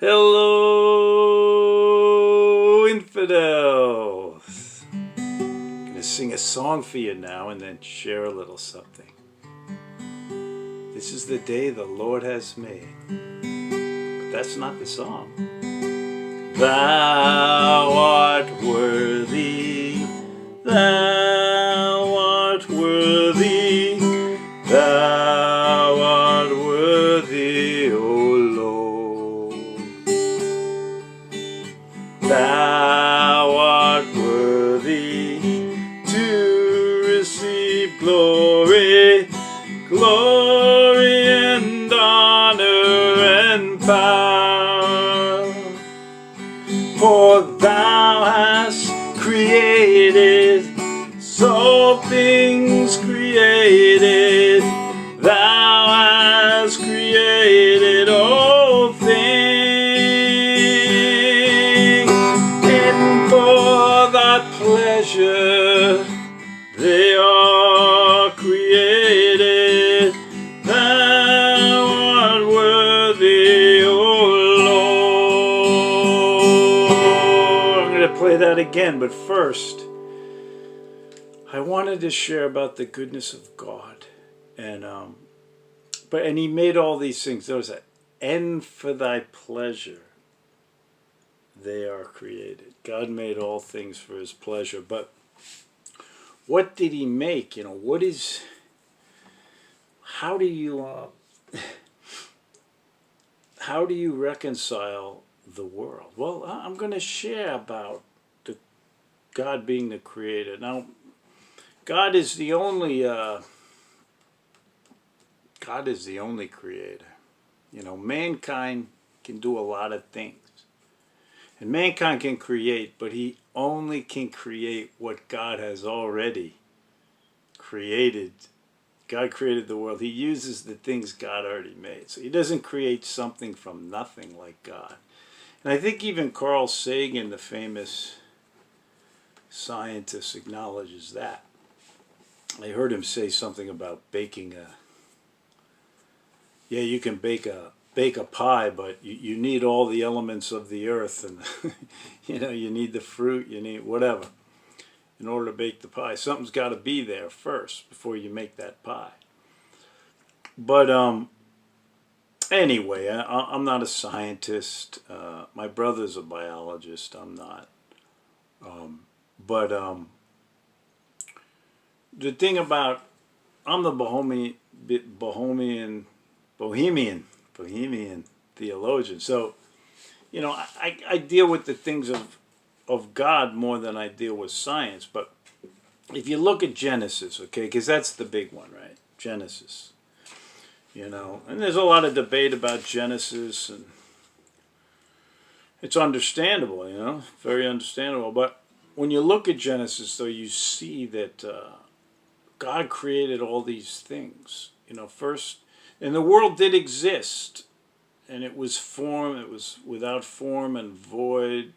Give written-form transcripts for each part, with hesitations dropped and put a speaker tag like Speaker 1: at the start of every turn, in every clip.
Speaker 1: Hello, infidels. I'm going to sing a song for you now and then share a little something. This is the day the Lord has made. But that's not the song. Thou art worthy, thou art worthy, thou art worthy, O Lord. Thou art worthy to receive glory, glory and honor and power. For thou hast created all things created, thou hast created all things, and for thy pleasure they are created. Thou art worthy, O Lord. I'm going to play that again, but first I wanted to share about the goodness of God, and He made all these things. There was an "and for thy pleasure they are created." God made all things for His pleasure, but what did He make? How do you reconcile the world? Well, I'm going to share about God being the Creator. Now, God is the only creator. Mankind can do a lot of things. And mankind can create, but he only can create what God has already created. God created the world. He uses the things God already made. So he doesn't create something from nothing like God. And I think even Carl Sagan, the famous scientist, acknowledges that. I heard him say something about baking you can bake a pie, but you need all the elements of the earth, and you need the fruit, you need whatever in order to bake the pie. Something's got to be there first before you make that pie. But anyway, I'm not a scientist. My brother's a biologist. I'm not. But the thing about, I'm the Bohemian theologian. So, I deal with the things of God more than I deal with science. But if you look at Genesis, okay, because that's the big one, right? Genesis. And there's a lot of debate about Genesis, and it's understandable, very understandable. But when you look at Genesis, though, you see that God created all these things, first. And the world did exist, and it was without form and void,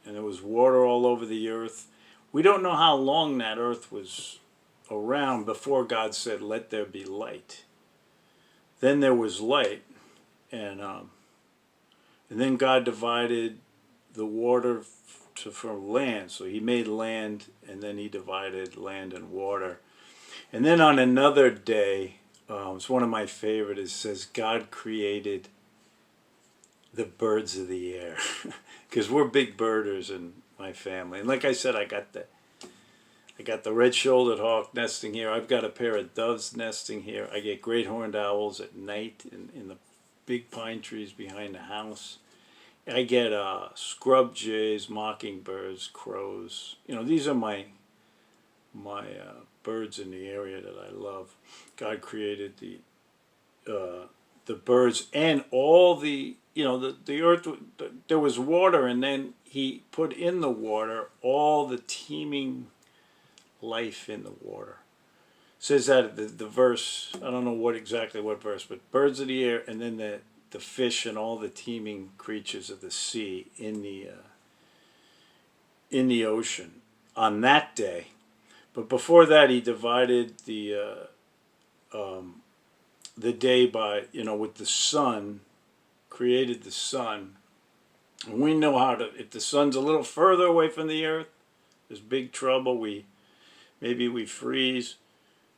Speaker 1: and there was water all over the earth. We don't know how long that earth was around before God said, "Let there be light." Then there was light, and then God divided the water from land. So he made land, and then he divided land and water. And then on another day, it's one of my favorite. It says God created the birds of the air, because we're big birders in my family. And like I said, I got the red-shouldered hawk nesting here. I've got a pair of doves nesting here. I get great horned owls at night in the big pine trees behind the house. I get scrub jays, mockingbirds, crows. These are my birds in the area that I love. God created the birds and all the earth. There was water, and then he put in the water all the teeming life in the water. It says that the verse, I don't know what verse, but birds of the air, and then the fish and all the teeming creatures of the sea in the ocean on that day. But before that, he divided the day by, with the sun, created the sun, And we know how to, if the sun's a little further away from the earth, there's big trouble. Maybe we freeze.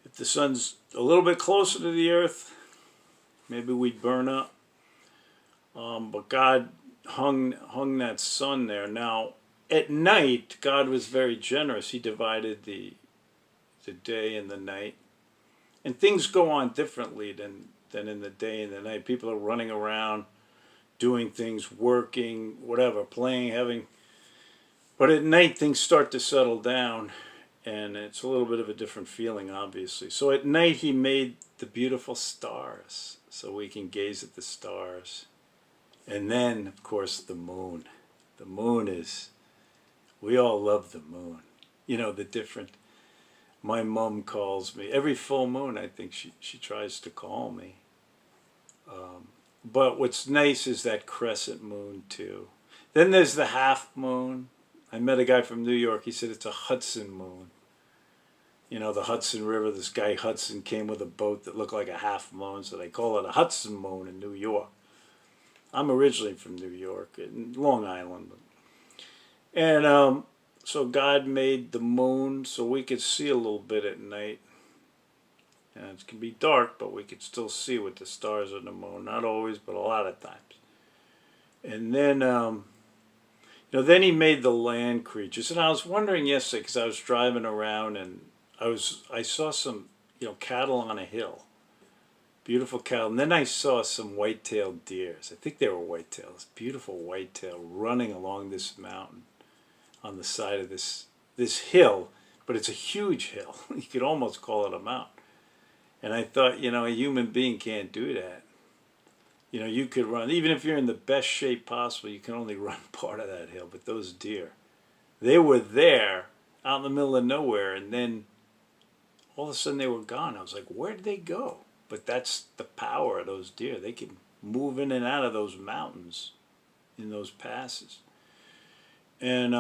Speaker 1: If the sun's a little bit closer to the earth, maybe we burn up. But God hung that sun there. Now, at night, God was very generous. He divided the day and the night. And things go on differently than in the day and the night. People are running around, doing things, working, whatever, playing, having. But at night, things start to settle down, and it's a little bit of a different feeling, obviously. So at night, he made the beautiful stars so we can gaze at the stars. And then, of course, the moon. The moon is, we all love the moon. You know, the different, my mom calls me, every full moon I think she tries to call me. But what's nice is that crescent moon too. Then there's the half moon. I met a guy from New York, he said it's a Hudson moon. You know, the Hudson River, this guy Hudson came with a boat that looked like a half moon, so they call it a Hudson moon in New York. I'm originally from New York, in Long Island. And so God made the moon so we could see a little bit at night. And it can be dark, but we could still see with the stars on the moon. Not always, but a lot of times. And then, then he made the land creatures. And I was wondering yesterday, because I was driving around and I saw some, cattle on a hill. Beautiful cattle. And then I saw some white-tailed deers. I think they were white-tails. Beautiful white-tail running along this mountain on the side of this hill. But it's a huge hill. You could almost call it a mountain. And I thought, a human being can't do that. You could run, even if you're in the best shape possible, you can only run part of that hill. But those deer, they were there out in the middle of nowhere. And then all of a sudden they were gone. I was like, where did they go? But that's the power of those deer. They can move in and out of those mountains in those passes. And,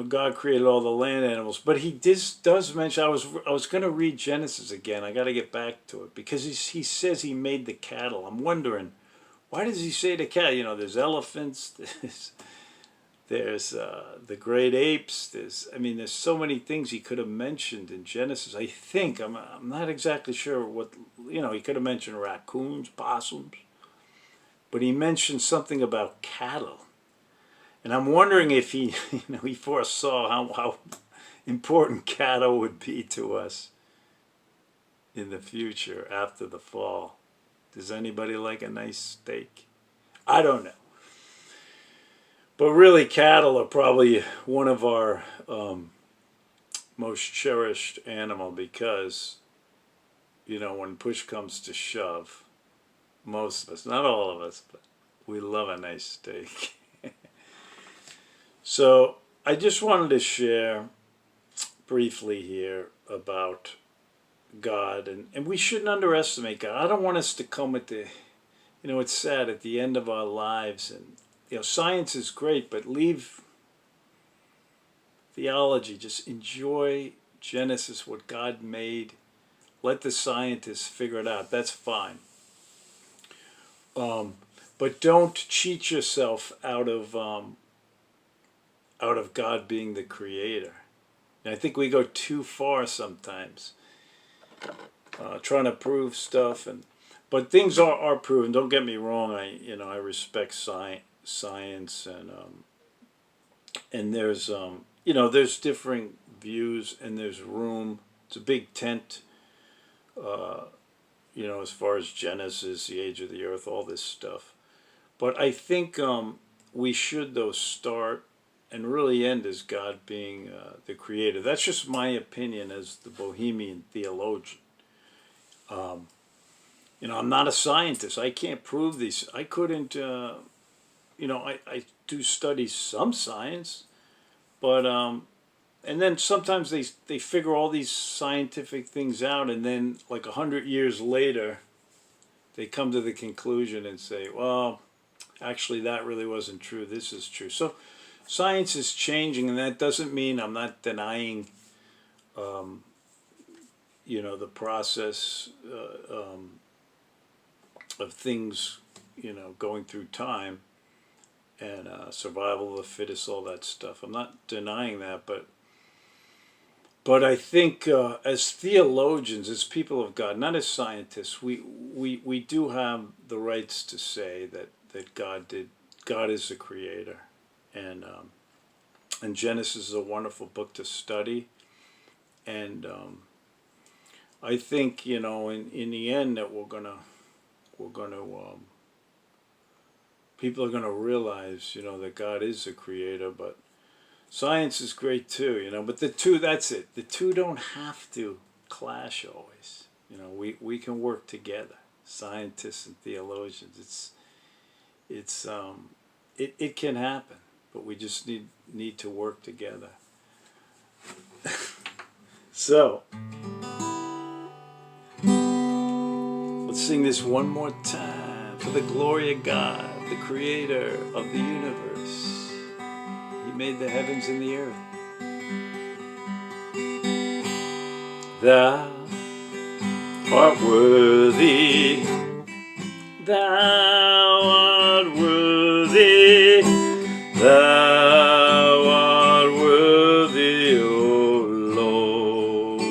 Speaker 1: God created all the land animals. But he does mention, I was going to read Genesis again. I got to get back to it. Because he says he made the cattle. I'm wondering, why does he say the cattle? There's elephants, there's the great apes. There's so many things he could have mentioned in Genesis. I think, I'm not exactly sure what, he could have mentioned raccoons, possums. But he mentioned something about cattle. And I'm wondering if he foresaw how important cattle would be to us in the future after the fall. Does anybody like a nice steak? I don't know. But really, cattle are probably one of our most cherished animal because, when push comes to shove, most of us, not all of us, but we love a nice steak. So I just wanted to share briefly here about God, and we shouldn't underestimate God. I don't want us to come at the, it's sad, at the end of our lives, and science is great, but leave theology. Just enjoy Genesis, what God made. Let the scientists figure it out. That's fine. But don't cheat yourself out of God being the creator. And I think we go too far sometimes, trying to prove stuff, but things are proven. Don't get me wrong. I respect science, and there's there's differing views, and there's room. It's a big tent. As far as Genesis, the age of the earth, all this stuff. But I think we should though start and really end as God being the creator. That's just my opinion as the Bohemian theologian. I'm not a scientist. I can't prove these. I couldn't, I do study some science, but, and then sometimes they figure all these scientific things out, and then like 100 years later, they come to the conclusion and say, well, actually that really wasn't true. This is true. So science is changing, and that doesn't mean I'm not denying, the process of things, going through time. and survival of the fittest, all that stuff. I'm not denying that, but I think as theologians, as people of God, not as scientists, we do have the rights to say that God is the creator, and Genesis is a wonderful book to study, and I think in the end that we're gonna people are gonna realize that God is the creator, but science is great too, but the two, that's it. The two don't have to clash always. We can work together, scientists and theologians. It can happen, but we just need to work together. So let's sing this one more time for the glory of God, the creator of the universe. He made the heavens and the earth. Thou art worthy, thou art worthy, thou art worthy, O Lord.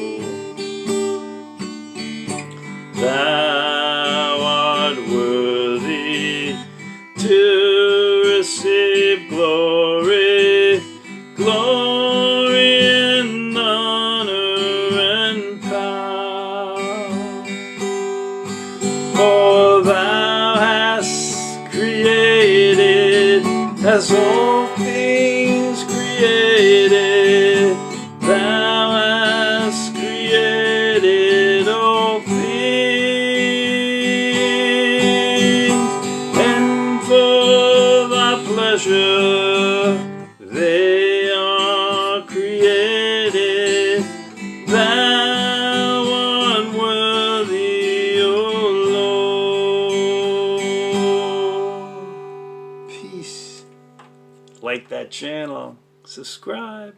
Speaker 1: Thou art worthy to receive glory, glory and honor and power. For thou hast created, as all things created, thou hast created all things, and for thy pleasure they are created. Thou art worthy, O Lord. Peace. Like that channel, subscribe.